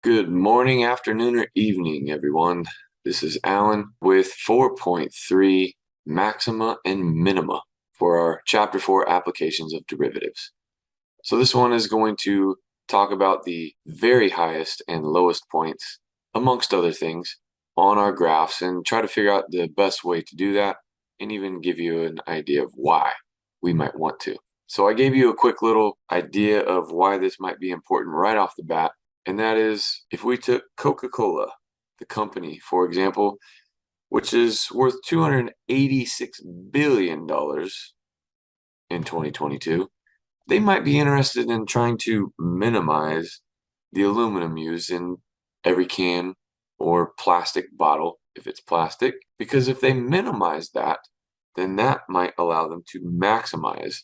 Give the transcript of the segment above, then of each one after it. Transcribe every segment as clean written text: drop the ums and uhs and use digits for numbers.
Good morning, afternoon, or evening, everyone. This is Alan with 4.3 Maxima and Minima for our Chapter 4 applications of derivatives. So this one is going to talk about the very highest and lowest points, amongst other things, on our graphs and try to figure out the best way to do that and even give you an idea of why we might want to. So I gave you a quick little idea of why this might be important right off the bat. And that is, if we took Coca-Cola, the company, for example, which is worth $286 billion in 2022, they might be interested in trying to minimize the aluminum used in every can or plastic bottle, if it's plastic, because if they minimize that, then that might allow them to maximize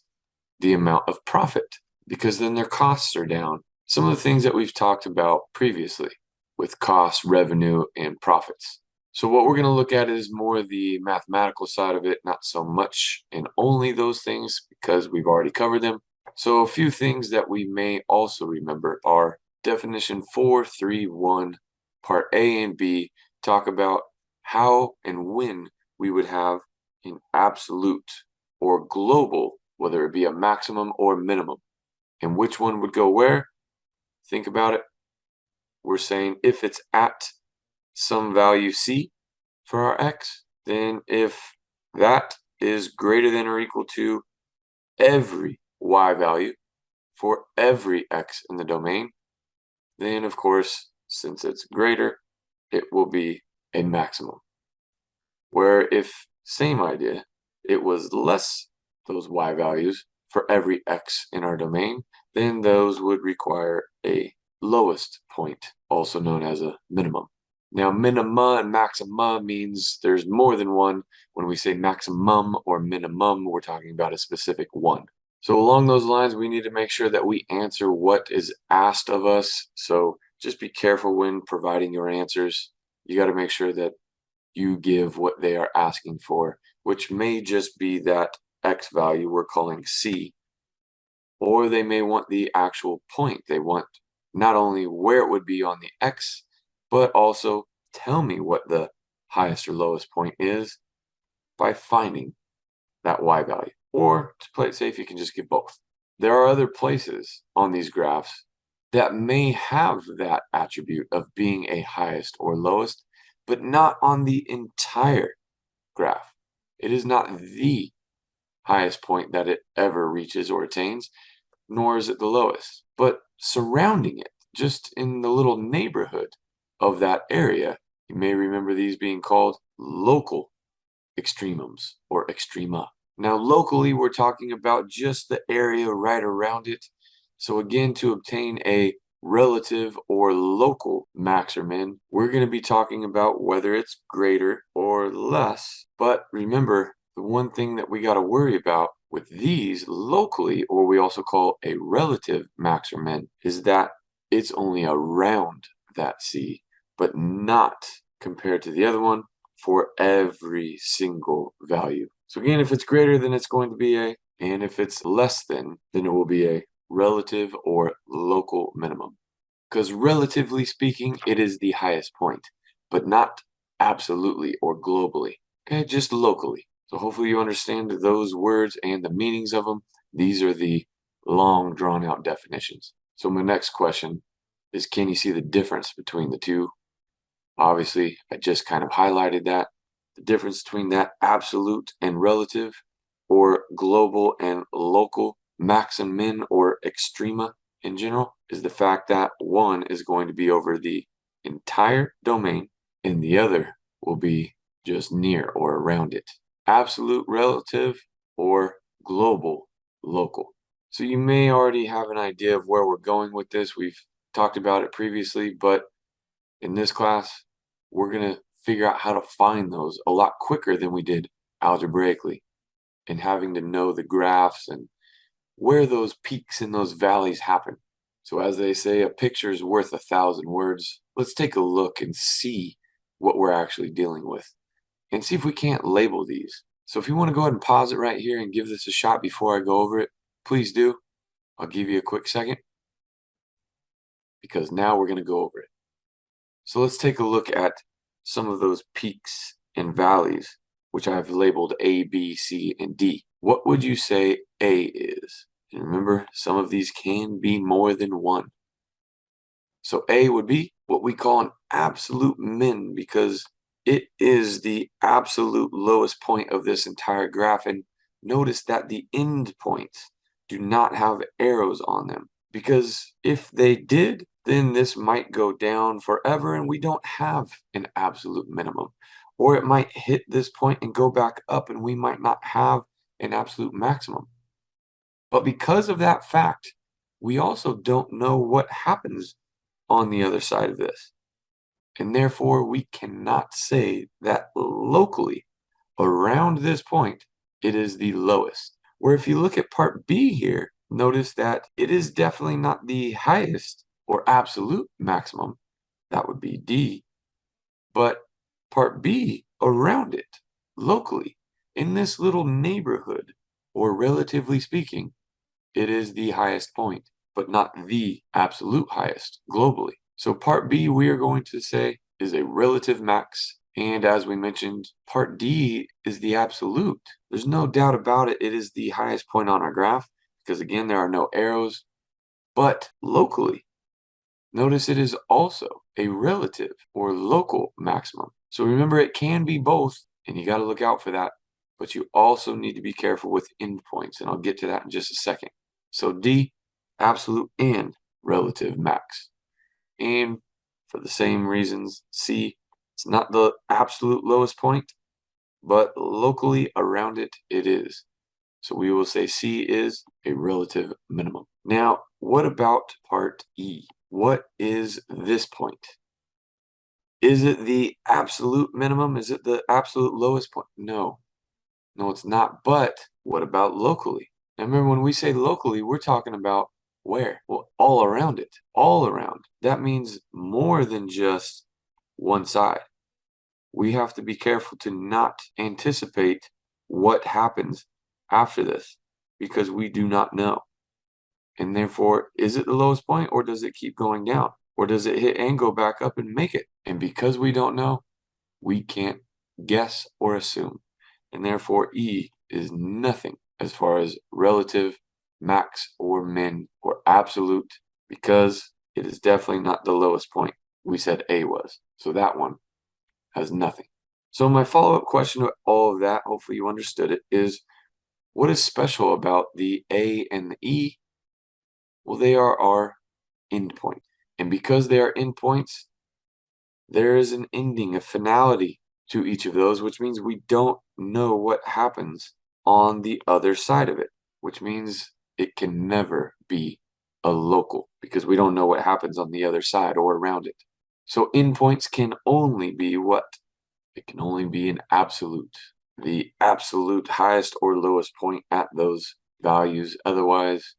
the amount of profit, because then their costs are down. Some of the things that we've talked about previously with cost, revenue, and profits. So what we're going to look at is more the mathematical side of it, not so much and only those things because we've already covered them. So a few things that we may also remember are definition 4.3.1, part A and B talk about how and when we would have an absolute or global, whether it be a maximum or minimum, and which one would go where. Think about it. We're saying if it's at some value C for our x, then if that is greater than or equal to every y value for every x in the domain, then of course, since it's greater, it will be a maximum. Where if, same idea, it was less those y values for every x in our domain, then those would require a lowest point, also known as a minimum. Now, minima and maxima means there's more than one. When we say maximum or minimum, we're talking about a specific one. So along those lines, we need to make sure that we answer what is asked of us. So just be careful when providing your answers. You got to make sure that you give what they are asking for, which may just be that x value we're calling C, or they may want the actual point. They want not only where it would be on the x, but also tell me what the highest or lowest point is by finding that y value. Or to play it safe, you can just give both. There are other places on these graphs that may have that attribute of being a highest or lowest, but not on the entire graph. It is not the highest point that it ever reaches or attains, nor is it the lowest. But surrounding it, just in the little neighborhood of that area, you may remember these being called local extremums or extrema. Now, locally, we're talking about just the area right around it. So again, to obtain a relative or local max or min, we're going to be talking about whether it's greater or less. But remember, the one thing that we got to worry about with these locally, or we also call a relative max or min, is that it's only around that C, but not compared to the other one for every single value. So again, if it's greater, then it's going to be a, and if it's less than, then it will be a relative or local minimum. Because relatively speaking, it is the highest point, but not absolutely or globally. Okay, just locally. So hopefully you understand those words and the meanings of them. These are the long drawn out definitions. So my next question is, can you see the difference between the two? Obviously, I just kind of highlighted that. The difference between that absolute and relative, or global and local, max and min, or extrema in general, is the fact that one is going to be over the entire domain and the other will be just near or around it. Absolute relative or global local. So you may already have an idea of where we're going with this. We've talked about it previously, but in this class, we're going to figure out how to find those a lot quicker than we did algebraically, and having to know the graphs and where those peaks and those valleys happen. So as they say, a picture is worth 1,000 words. Let's take a look and see what we're actually dealing with and see if we can't label these. So if you want to go ahead and pause it right here and give this a shot before I go over it, please do. I'll give you a quick second, because now we're going to go over it. So let's take a look at some of those peaks and valleys, which I've labeled A, B, C, and D. What would you say A is? And remember, some of these can be more than one. So A would be what we call an absolute min, because it is the absolute lowest point of this entire graph. And notice that the end points do not have arrows on them, because if they did, then this might go down forever and we don't have an absolute minimum. Or it might hit this point and go back up and we might not have an absolute maximum. But because of that fact, we also don't know what happens on the other side of this. And therefore, we cannot say that locally around this point, it is the lowest. Where if you look at part B here, notice that it is definitely not the highest or absolute maximum. That would be D. But part B around it, locally, in this little neighborhood, or relatively speaking, it is the highest point, but not the absolute highest globally. So part B, we are going to say, is a relative max. And as we mentioned, part D is the absolute. There's no doubt about it. It is the highest point on our graph because, again, there are no arrows. But locally, notice it is also a relative or local maximum. So remember, it can be both, and you got to look out for that. But you also need to be careful with endpoints, and I'll get to that in just a second. So D, absolute and relative max. And for the same reasons, C, it's not the absolute lowest point, but locally around it, it is. So we will say C is a relative minimum. Now, what about part E? What is this point? Is it the absolute minimum? Is it the absolute lowest point? No. No, it's not. But what about locally? Now remember, when we say locally, we're talking about where? Well, all around it. All around. That means more than just one side. We have to be careful to not anticipate what happens after this, because we do not know. And therefore, is it the lowest point, or does it keep going down? Or does it hit and go back up and make it? And because we don't know, we can't guess or assume. And therefore, E is nothing as far as relative, max, or min, or absolute, because it is definitely not the lowest point. We said A was. So that one has nothing. So my follow-up question to all of that, hopefully you understood it, is what is special about the A and the E? Well, they are our endpoint. And because they are endpoints, there is an ending, a finality to each of those, which means we don't know what happens on the other side of it, which means it can never be a local because we don't know what happens on the other side or around it. So endpoints can only be what? It can only be an absolute, the absolute highest or lowest point at those values. Otherwise,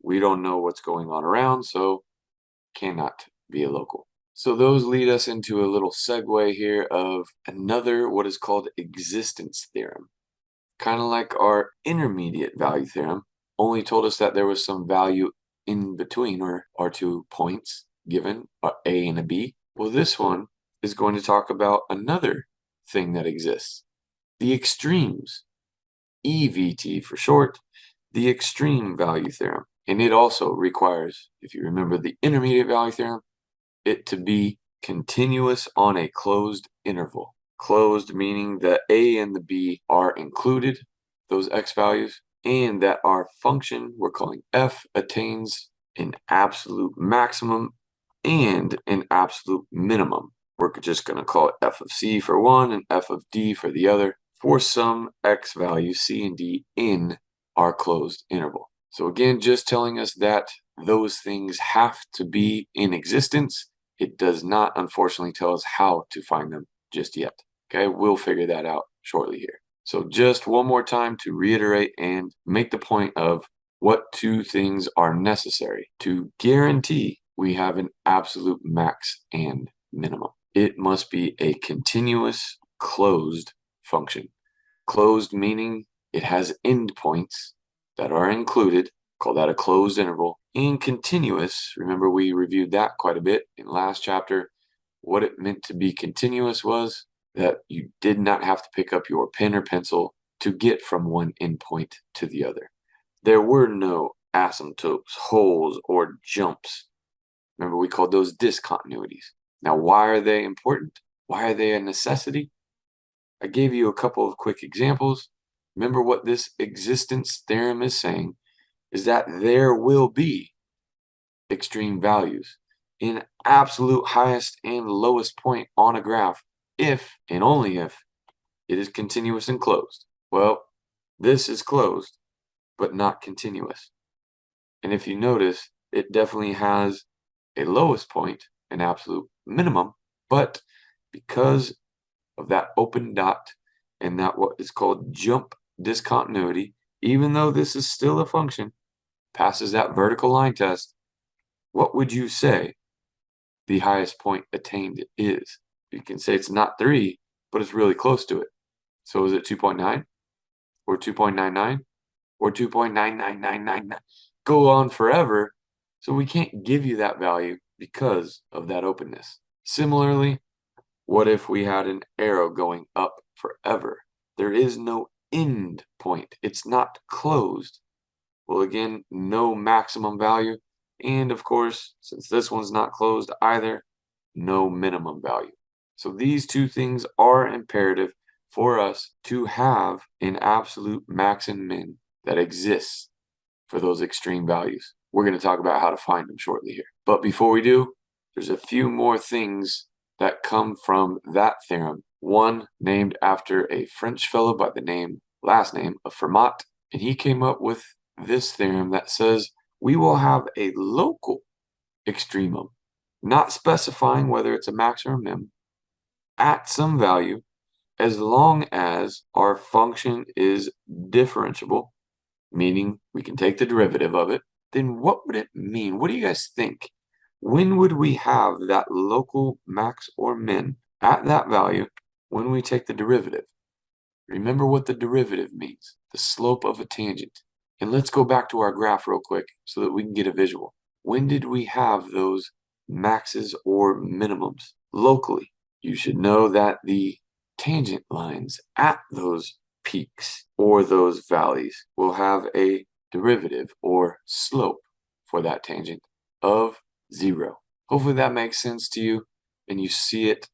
we don't know what's going on around, so cannot be a local. So those lead us into a little segue here of another what is called existence theorem. Kind of like our intermediate value theorem, only told us that there was some value in between, or our 2 points given, A and a B. Well, this one is going to talk about another thing that exists, the extremes, EVT for short, the extreme value theorem. And it also requires, if you remember the intermediate value theorem, it to be continuous on a closed interval. Closed meaning that A and the B are included, those x values, and that our function, we're calling f, attains an absolute maximum and an absolute minimum. We're just going to call it f of c for one and f of d for the other, for some x values c and d in our closed interval. So again, just telling us that those things have to be in existence. It does not, unfortunately, tell us how to find them just yet. Okay, we'll figure that out shortly here. So just one more time to reiterate and make the point of what 2 things are necessary to guarantee we have an absolute max and minimum. It must be a continuous closed function. Closed meaning it has endpoints that are included, call that a closed interval, and continuous, remember we reviewed that quite a bit in last chapter, what it meant to be continuous was that you did not have to pick up your pen or pencil to get from one endpoint to the other. There were no asymptotes, holes, or jumps. Remember, we called those discontinuities. Now, why are they important? Why are they a necessity? I gave you a couple of quick examples. Remember what this existence theorem is saying is that there will be extreme values in absolute highest and lowest point on a graph if and only if it is continuous and closed. Well, this is closed, but not continuous. And if you notice, it definitely has a lowest point, an absolute minimum, but because of that open dot and that what is called jump discontinuity, even though this is still a function, passes that vertical line test, what would you say the highest point attained is? You can say it's not 3, but it's really close to it. So is it 2.9 or 2.99 or 2.99999? Go on forever. So we can't give you that value because of that openness. Similarly, what if we had an arrow going up forever? There is no end point. It's not closed. Well, again, no maximum value. And of course, since this one's not closed either, no minimum value. So these two things are imperative for us to have an absolute max and min that exists for those extreme values. We're going to talk about how to find them shortly here. But before we do, there's a few more things that come from that theorem. One named after a French fellow by the last name of Vermont, and he came up with this theorem that says we will have a local extremum, not specifying whether it's a max or a min, at some value, as long as our function is differentiable, meaning we can take the derivative of it. Then what would it mean? What do you guys think? When would we have that local max or min at that value when we take the derivative? Remember what the derivative means, the slope of a tangent. And let's go back to our graph real quick so that we can get a visual. When did we have those maxes or minimums locally? You should know that the tangent lines at those peaks or those valleys will have a derivative or slope for that tangent of 0. Hopefully that makes sense to you and you see it.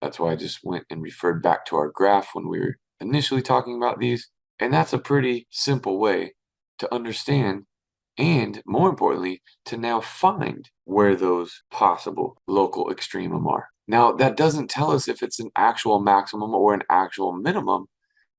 That's why I just went and referred back to our graph when we were initially talking about these. And that's a pretty simple way to understand and, more importantly, to now find where those possible local extremum are. Now, that doesn't tell us if it's an actual maximum or an actual minimum.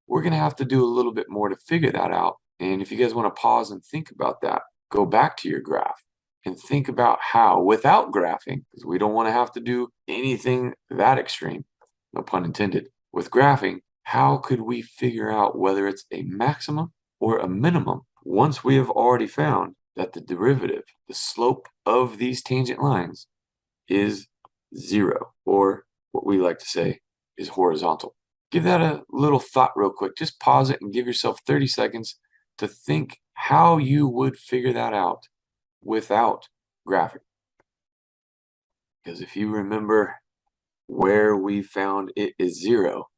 We're going to have to do a little bit more to figure that out. And if you guys want to pause and think about that, go back to your graph and think about how, without graphing, because we don't want to have to do anything that extreme, no pun intended, with graphing, how could we figure out whether it's a maximum or a minimum once we have already found that the derivative, the slope of these tangent lines, is 0, or what we like to say is horizontal? Give that a little thought real quick. Just pause it and give yourself 30 seconds to think how you would figure that out without graphing. Because if you remember where we found it is 0,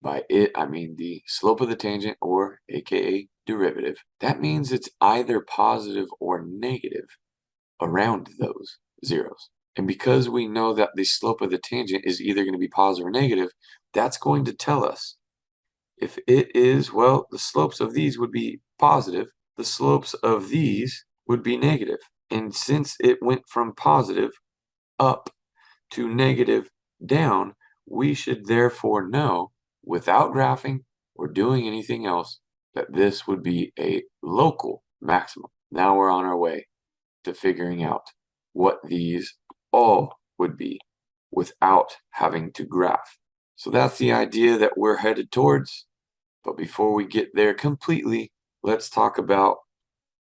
by it, I mean the slope of the tangent, or aka derivative. That means it's either positive or negative around those zeros. And because we know that the slope of the tangent is either going to be positive or negative, that's going to tell us if it is, well, the slopes of these would be positive, the slopes of these would be negative. And since it went from positive up to negative down, we should therefore know, without graphing or doing anything else, that this would be a local maximum. Now we're on our way to figuring out what these all would be without having to graph. So that's the idea that we're headed towards. But before we get there completely, let's talk about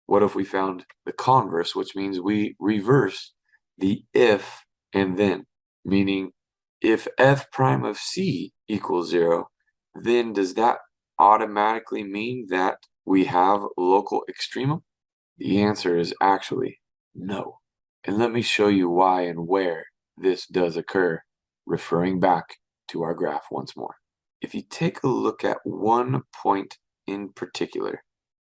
what if we found the converse, which means we reverse the if and then, meaning if f prime of c equals 0, then does that automatically mean that we have local extremum? The answer is actually no. And let me show you why and where this does occur referring back to our graph once more. If you take a look at one point in particular,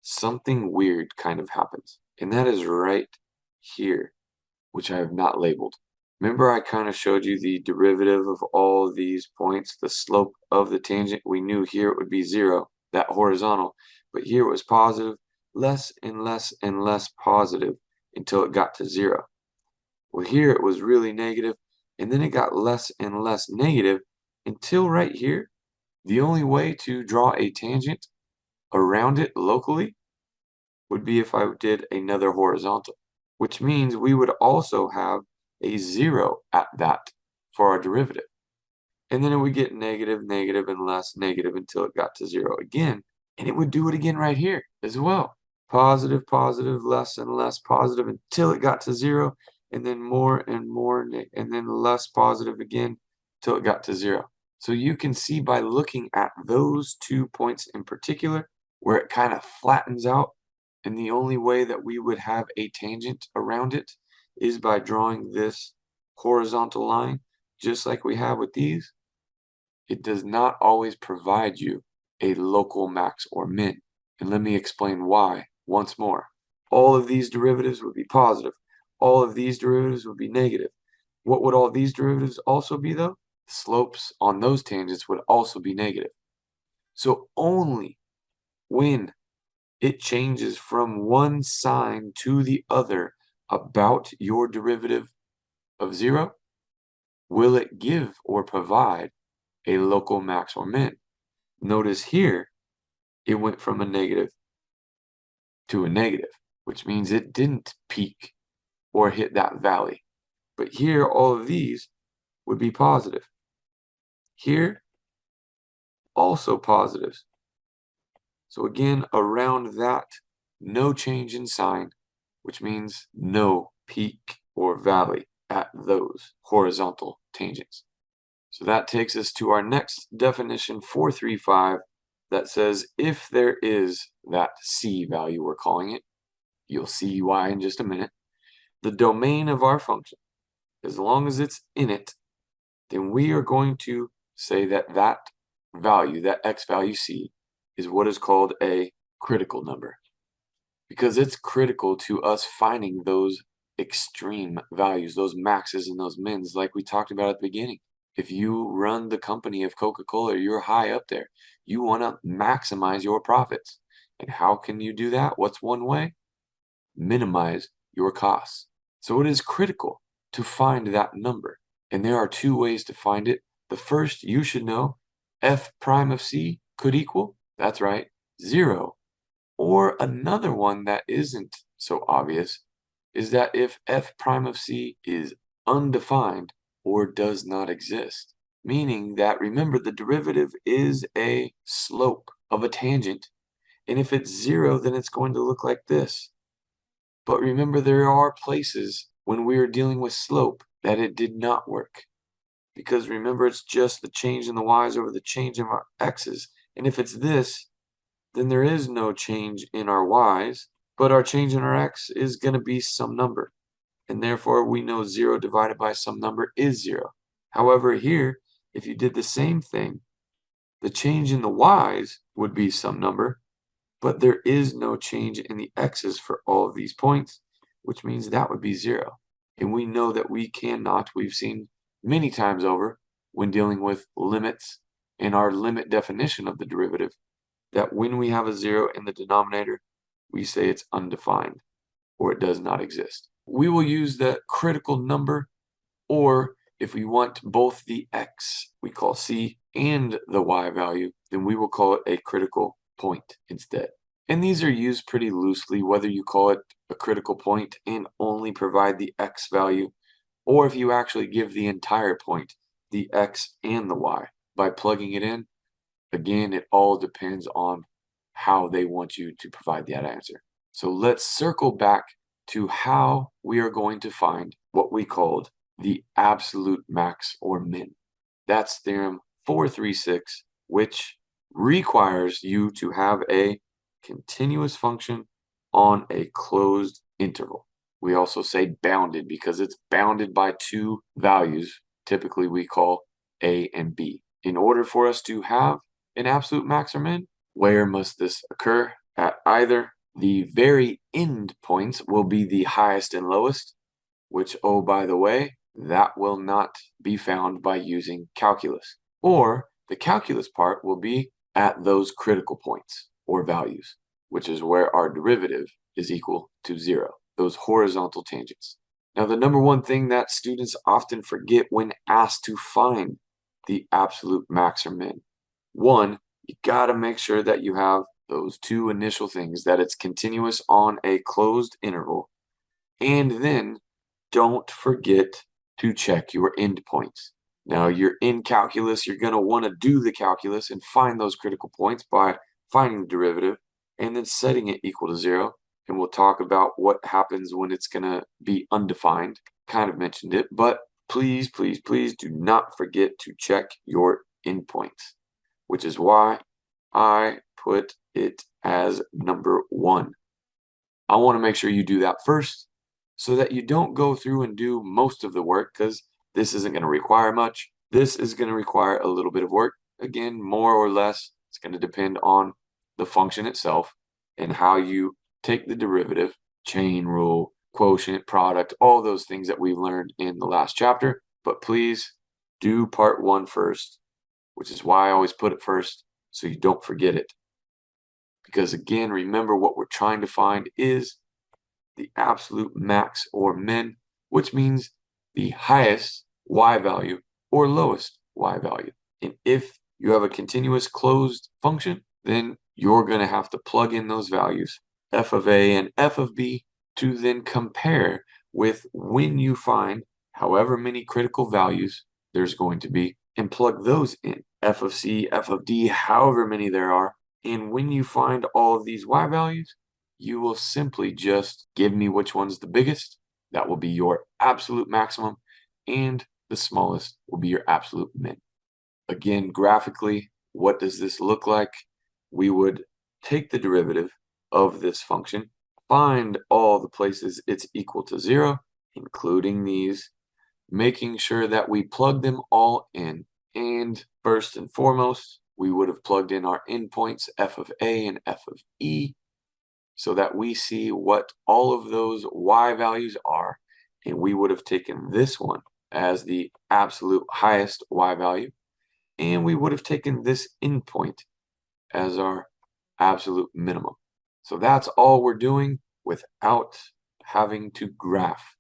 something weird kind of happens, and that is right here, which I have not labeled. Remember I kind of showed you the derivative of all these points, the slope of the tangent. We knew here it would be 0, that horizontal, but here it was positive, less and less and less positive until it got to 0. Well, here it was really negative, and then it got less and less negative until right here. The only way to draw a tangent around it locally would be if I did another horizontal, which means we would also have a 0 at that for our derivative. And then it would get negative, negative, and less negative until it got to 0 again. And it would do it again right here as well. Positive, positive, less and less positive until it got to 0. And then more and more, and then less positive again until it got to 0. So you can see by looking at those 2 points in particular, where it kind of flattens out, and the only way that we would have a tangent around it is by drawing this horizontal line, just like we have with these. It does not always provide you a local max or min. And let me explain why once more. All of these derivatives would be positive. All of these derivatives would be negative. What would all these derivatives also be, though? The slopes on those tangents would also be negative. So only when it changes from one sign to the other about your derivative of 0 will it give or provide a local max or min. Notice here it went from a negative to a negative, which means it didn't peak or hit that valley. But here all of these would be positive. Here also positives. So again, around that, no change in sign, which means no peak or valley at those horizontal tangents. So that takes us to our next definition, 435, that says if there is that c value, we're calling it, you'll see why in just a minute, the domain of our function, as long as it's in it, then we are going to say that that value, that x value c, is what is called a critical number, because it's critical to us finding those extreme values, those maxes and those mins, like we talked about at the beginning. If you run the company of Coca-Cola, you're high up there. You want to maximize your profits. And how can you do that? What's one way? Minimize your costs. So it is critical to find that number. And there are 2 ways to find it. The first, you should know, f prime of c could equal, that's right, 0. Or another one that isn't so obvious is that if f prime of c is undefined or does not exist, meaning that, remember, the derivative is a slope of a tangent, and if it's 0, then it's going to look like this. But remember, there are places when we are dealing with slope that it did not work, because remember, it's just the change in the y's over the change in our x's, and if it's this, then there is no change in our y's, but our change in our x is going to be some number. And therefore, we know 0 divided by some number is 0. However, here, if you did the same thing, the change in the y's would be some number, but there is no change in the x's for all of these points, which means that would be 0. And we know that we cannot, we've seen many times over when dealing with limits in our limit definition of the derivative, that when we have a 0 in the denominator, we say it's undefined or it does not exist. We will use the critical number, or if we want both the x, we call c, and the y value, then we will call it a critical point instead. And these are used pretty loosely, whether you call it a critical point and only provide the x value, or if you actually give the entire point, the x and the y, by plugging it in. Again, it all depends on how they want you to provide that answer. So let's circle back to how we are going to find what we called the absolute max or min. That's theorem 436, which requires you to have a continuous function on a closed interval. We also say bounded because it's bounded by 2 values, typically we call A and B. In order for us to have an absolute max or min, where must this occur? At either the very end points will be the highest and lowest, which, oh, by the way, that will not be found by using calculus. Or the calculus part will be at those critical points or values, which is where our derivative is equal to 0, those horizontal tangents. Now, the number one thing that students often forget when asked to find the absolute max or min, one, you got to make sure that you have those two initial things, that it's continuous on a closed interval, and then don't forget to check your endpoints. Now, you're in calculus, you're going to want to do the calculus and find those critical points by finding the derivative and then setting it equal to 0. And we'll talk about what happens when it's going to be undefined. Kind of mentioned it, but please, please, please do not forget to check your endpoints, which is why I put it as number 1. I want to make sure you do that first so that you don't go through and do most of the work, because this isn't going to require much. This is going to require a little bit of work. Again, more or less, it's going to depend on the function itself and how you take the derivative, chain rule, quotient, product, all those things that we learned in the last chapter. But please do part 1 first, which is why I always put it first, so you don't forget it. Because again, remember, what we're trying to find is the absolute max or min, which means the highest y value or lowest y value. And if you have a continuous closed function, then you're going to have to plug in those values, f of a and f of b, to then compare with when you find however many critical values there's going to be, and plug those in, f of c, f of d, however many there are. And when you find all of these y values, you will simply just give me which one's the biggest. That will be your absolute maximum, and the smallest will be your absolute min. Again, graphically, what does this look like? We would take the derivative of this function, find all the places it's equal to 0, including these, making sure that we plug them all in. And first and foremost, we would have plugged in our endpoints, f of a and f of e, so that we see what all of those y values are. And we would have taken this one as the absolute highest y value, and we would have taken this endpoint as our absolute minimum. So that's all we're doing without having to graph.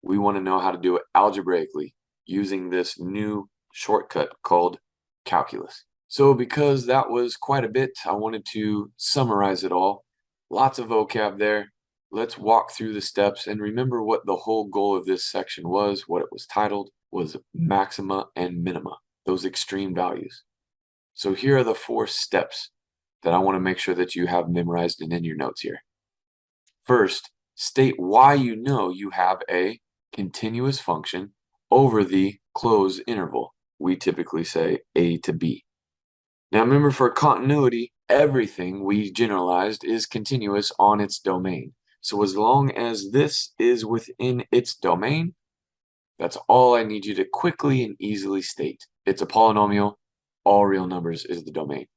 We want to know how to do it algebraically using this new shortcut called calculus. So because that was quite a bit, I wanted to summarize it all. Lots of vocab there. Let's walk through the steps and remember what the whole goal of this section was. What it was titled was maxima and minima, those extreme values. So here are the 4 steps that I want to make sure that you have memorized and in your notes here. First, state why you know you have a continuous function over the closed interval. We typically say a to b. Now remember, for continuity, everything we generalized is continuous on its domain. So as long as this is within its domain, that's all I need you to quickly and easily state. It's a polynomial. All real numbers is the domain.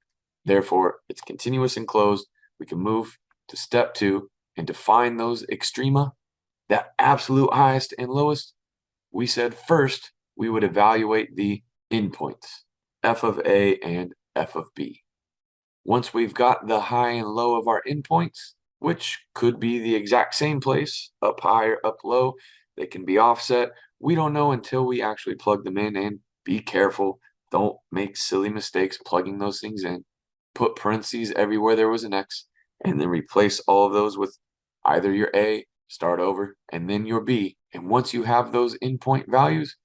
Therefore, it's continuous and closed. We can move to step 2 and define those extrema, that absolute highest and lowest. We said first we would evaluate the endpoints, f of a and f of b. Once we've got the high and low of our endpoints, which could be the exact same place, up high or up low, they can be offset. We don't know until we actually plug them in, and be careful. Don't make silly mistakes plugging those things in. Put parentheses everywhere there was an x, and then replace all of those with either your a, start over, and then your b. And once you have those endpoint values,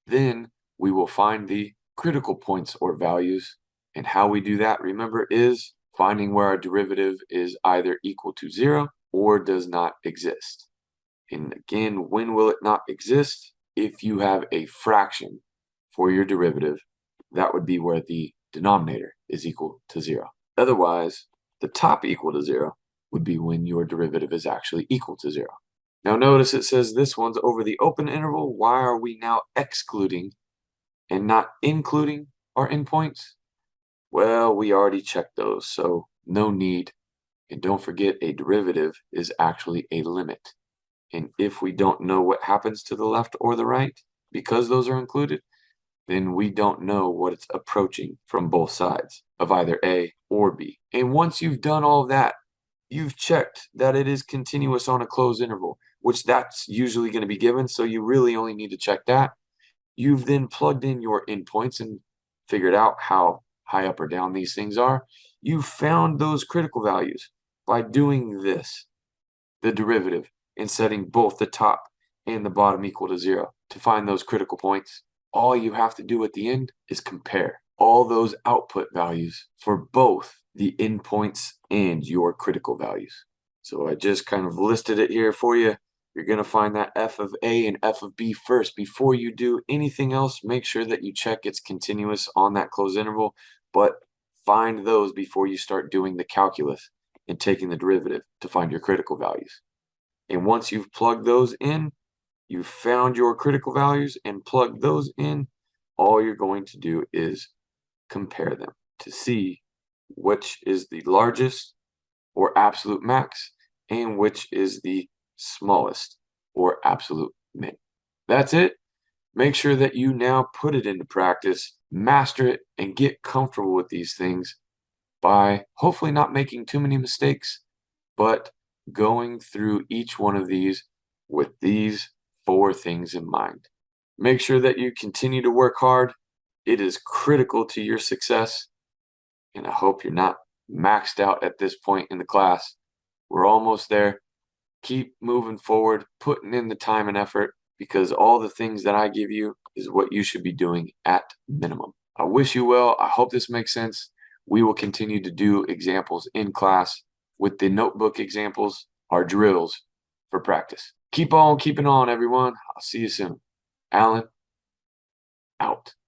then we will find the critical points or values. And how we do that, remember, is finding where our derivative is either equal to 0 or does not exist. And again, when will it not exist? If you have a fraction for your derivative, that would be where the denominator is equal to 0. Otherwise, the top equal to 0 would be when your derivative is actually equal to 0. Now notice it says this one's over the open interval. Why are we now excluding and not including our endpoints? Well, we already checked those, so no need. And don't forget, a derivative is actually a limit. And if we don't know what happens to the left or the right, because those are included, then we don't know what it's approaching from both sides of either A or B. And once you've done all of that, you've checked that it is continuous on a closed interval, which that's usually going to be given, so you really only need to check that. You've then plugged in your endpoints and figured out how high up or down these things are. You found those critical values by doing this, the derivative, and setting both the top and the bottom equal to 0 to find those critical points. All you have to do at the end is compare all those output values for both the endpoints and your critical values. So I just kind of listed it here for you. You're going to find that f of A and f of B first. Before you do anything else, make sure that you check it's continuous on that closed interval, but find those before you start doing the calculus and taking the derivative to find your critical values. And once you've plugged those in, you've found your critical values and plugged those in, all you're going to do is compare them to see which is the largest or absolute max and which is the smallest or absolute min. That's it. Make sure that you now put it into practice, master it, and get comfortable with these things by hopefully not making too many mistakes, but going through each one of these with these 4 things in mind. Make sure that you continue to work hard. It is critical to your success, and I hope you're not maxed out at this point in the class. We're almost there. Keep moving forward, putting in the time and effort, because all the things that I give you is what you should be doing at minimum. I wish you well. I hope this makes sense. We will continue to do examples in class with the notebook examples, our drills for practice. Keep on keeping on, everyone. I'll see you soon. Alan, out.